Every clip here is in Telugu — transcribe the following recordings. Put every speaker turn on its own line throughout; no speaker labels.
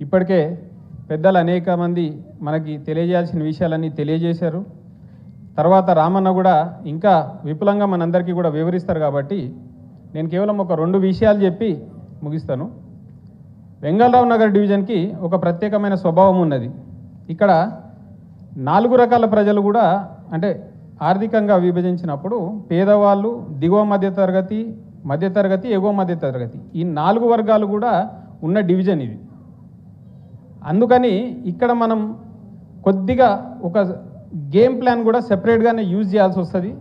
ఇప్పటికే పెద్దలు అనేక మంది మనకి తెలియజేయాల్సిన విషయాలన్నీ తెలియజేశారు. తర్వాత రామన్న కూడా ఇంకా విపులంగా మనందరికీ కూడా వివరిస్తారు కాబట్టి నేను కేవలం ఒక 2 విషయాలు చెప్పి ముగిస్తాను. వెంగళరావు నగర్ డివిజన్కి ఒక ప్రత్యేకమైన స్వభావం ఉన్నది. ఇక్కడ 4 రకాల ప్రజలు కూడా అంటే ఆర్థికంగా విభజించినప్పుడు పేదవాళ్ళు, దిగువ మధ్యతరగతి, ఎగువ మధ్యతరగతి ఈ 4 వర్గాలు కూడా ఉన్న డివిజన్ ఇది. అందుకని ఇక్కడ మనం కొద్దిగా ఒక గేమ్ ప్లాన్ కూడా సెపరేట్గానే యూజ్ చేయాల్సి వస్తుంది.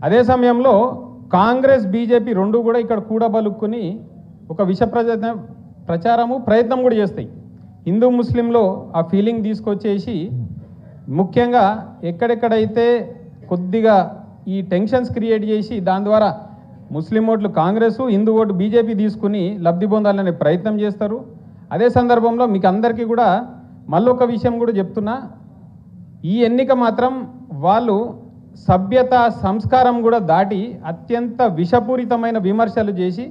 అదే సమయంలో కాంగ్రెస్ బీజేపీ 2 కూడా ఇక్కడ కూడబలుక్కుని ఒక ప్రయత్నం కూడా చేస్తాయి. హిందూ ముస్లింలో ఆ ఫీలింగ్ తీసుకొచ్చేసి ముఖ్యంగా ఎక్కడెక్కడైతే కొద్దిగా ఈ టెన్షన్స్ క్రియేట్ చేసి దాని ద్వారా ముస్లిం ఓట్లు కాంగ్రెస్, హిందూ ఓటు బీజేపీ తీసుకుని లబ్ధి పొందాలనే ప్రయత్నం చేస్తారు. అదే సందర్భంలో మీకు అందరికీ కూడా మళ్ళొక విషయం కూడా చెప్తున్నా, ఈ ఎన్నిక మాత్రం వాళ్ళు సభ్యత సంస్కారం కూడా దాటి అత్యంత విషపూరితమైన విమర్శలు చేసి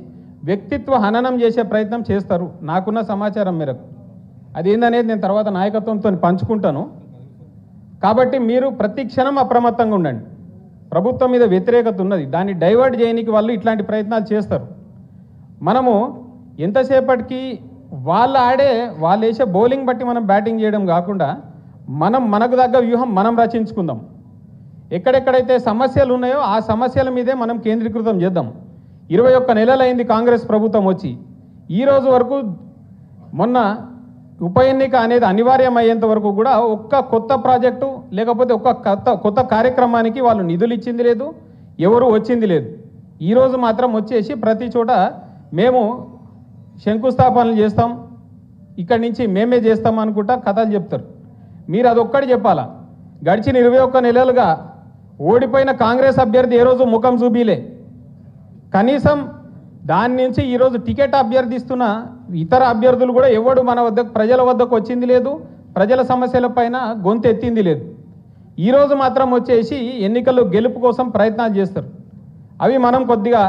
వ్యక్తిత్వ హననం చేసే ప్రయత్నం చేస్తారు. నాకున్న సమాచారం మేరకు అదేందనేది నేను తర్వాత నాయకత్వంతో పంచుకుంటాను. కాబట్టి మీరు ప్రతి క్షణం అప్రమత్తంగా ఉండండి. ప్రభుత్వం మీద వ్యతిరేకత ఉన్నది, దాన్ని డైవర్ట్ చేయడానికి వాళ్ళు ఇట్లాంటి ప్రయత్నాలు చేస్తారు. మనము ఎంతసేపటికి వాళ్ళు వేసే బౌలింగ్ బట్టి మనం బ్యాటింగ్ చేయడం కాకుండా మనకు తగ్గ వ్యూహం మనం రచించుకుందాం. ఎక్కడెక్కడైతే సమస్యలు ఉన్నాయో ఆ సమస్యల మీదే మనం కేంద్రీకృతం చేద్దాం. 21 నెలలైంది కాంగ్రెస్ ప్రభుత్వం వచ్చి. ఈరోజు వరకు మొన్న ఉప ఎన్నిక అనేది అనివార్యం అయ్యేంత వరకు కూడా ఒక్క కొత్త ప్రాజెక్టు లేకపోతే ఒక్క కొత్త కార్యక్రమానికి వాళ్ళు నిధులు ఇచ్చింది లేదు, ఎవరు వచ్చింది లేదు. ఈరోజు మాత్రం వచ్చేసి ప్రతి చోట మేము శంకుస్థాపనలు చేస్తాం, ఇక్కడి నుంచి మేమే చేస్తాం అనుకుంటా కథలు చెప్తారు. మీరు అదొక్కటి చెప్పాలా? గడిచిన 21 నెలలుగా ఓడిపోయిన కాంగ్రెస్ అభ్యర్థి ఏ రోజు ముఖం చూపిలే. కనీసం దాని నుంచి ఈరోజు టికెట్ అభ్యర్థిస్తున్న ఇతర అభ్యర్థులు కూడా ఎవడు మన వద్దకు ప్రజల వద్దకు వచ్చింది లేదు, ప్రజల సమస్యల పైన గొంతు ఎత్తింది లేదు. ఈరోజు మాత్రం వచ్చేసి ఎన్నికల్లో గెలుపు కోసం ప్రయత్నాలు చేస్తారు. అవి మనం కొద్దిగా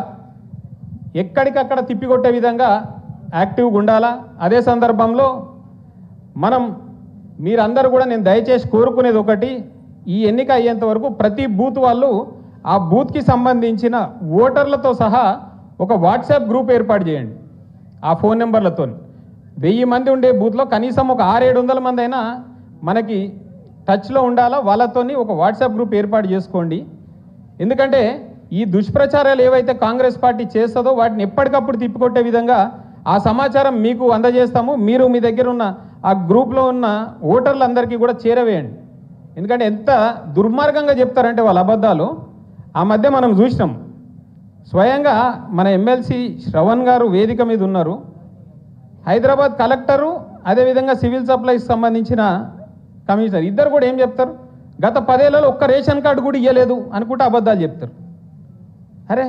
ఎక్కడికక్కడ తిప్పికొట్టే విధంగా యాక్టివ్గా ఉండాలా. అదే సందర్భంలో మీరందరూ కూడా నేను దయచేసి కోరుకునేది ఒకటి, ఈ ఎన్నిక అయ్యేంత వరకు ప్రతి బూత్ వాళ్ళు ఆ బూత్కి సంబంధించిన ఓటర్లతో సహా ఒక వాట్సాప్ గ్రూప్ ఏర్పాటు చేయండి. ఆ ఫోన్ నెంబర్లతో 1000 మంది ఉండే బూత్లో కనీసం ఒక 600-700 మంది అయినా మనకి టచ్లో ఉండాలా. వాళ్ళతోని ఒక వాట్సాప్ గ్రూప్ ఏర్పాటు చేసుకోండి. ఎందుకంటే ఈ దుష్ప్రచారాలు ఏవైతే కాంగ్రెస్ పార్టీ చేస్తుందో వాటిని ఎప్పటికప్పుడు తిప్పికొట్టే విధంగా ఆ సమాచారం మీకు అందజేస్తాము. మీరు మీ దగ్గర ఉన్న ఆ గ్రూప్లో ఉన్న ఓటర్లందరికీ కూడా చేరవేయండి. ఎందుకంటే ఎంత దుర్మార్గంగా చెప్తారంటే వాళ్ళ అబద్ధాలు. ఆ మధ్య మనం చూసినాం, స్వయంగా మన ఎమ్మెల్సీ శ్రవణ్ గారు వేదిక మీద ఉన్నారు. హైదరాబాద్ కలెక్టరు అదేవిధంగా సివిల్ సప్లైస్ సంబంధించిన కమిషనర్ ఇద్దరు కూడా ఏం చెప్తారు? గత 10 ఏళ్లలో ఒక్క రేషన్ కార్డు కూడా ఇవ్వలేదు అనుకుంటే అబద్ధాలు చెప్తారు. అరే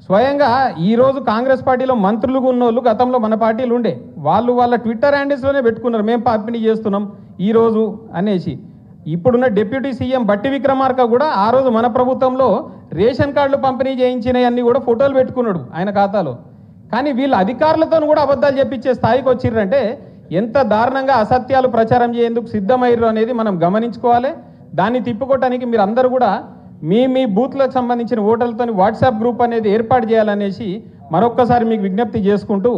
స్వయంగా ఈరోజు కాంగ్రెస్ పార్టీలో మంత్రులుగా ఉన్నోళ్ళు గతంలో మన పార్టీలు ఉండే వాళ్ళ ట్విట్టర్ హ్యాండిల్స్లోనే పెట్టుకున్నారు, మేము పంపిణీ చేస్తున్నాం ఈరోజు అనేసి. ఇప్పుడున్న డిప్యూటీ సీఎం బట్టి విక్రమార్క కూడా ఆ రోజు మన ప్రభుత్వంలో రేషన్ కార్డులు పంపిణీ చేయించినవన్నీ కూడా ఫోటోలు పెట్టుకున్నాడు ఆయన ఖాతాలో. కానీ వీళ్ళు అధికారులతో కూడా అబద్ధాలు చెప్పించే స్థాయికి వచ్చిర్రంటే ఎంత దారుణంగా అసత్యాలు ప్రచారం చేయేందుకు సిద్ధమయ్యారు అనేది మనం గమనించుకోవాలి. దాన్ని తిప్పుకోవటానికి మీరు అందరూ కూడా మీ బూత్లకు సంబంధించిన ఓటర్లతో వాట్సాప్ గ్రూప్ అనేది ఏర్పాటు చేయాలనేసి మరొక్కసారి మీకు విజ్ఞప్తి చేసుకుంటూ,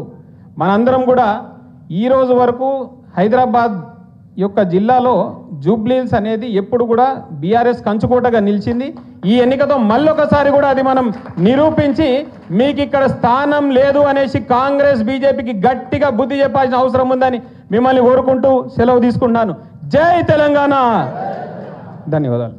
మనందరం కూడా ఈరోజు వరకు హైదరాబాద్ యొక్క జిల్లాలో జూబ్లీహిల్స్ అనేది ఎప్పుడు కూడా బీఆర్ఎస్ కంచుకోటగా నిలిచింది. ఈ ఎన్నికతో మళ్ళొకసారి కూడా అది మనం నిరూపించి మీకు ఇక్కడ స్థానం లేదు అనేసి కాంగ్రెస్ బీజేపీకి గట్టిగా బుద్ధి చెప్పాల్సిన అవసరం ఉందని మిమ్మల్ని కోరుకుంటూ సెలవు తీసుకుంటున్నాను. జై తెలంగాణ. ధన్యవాదాలు.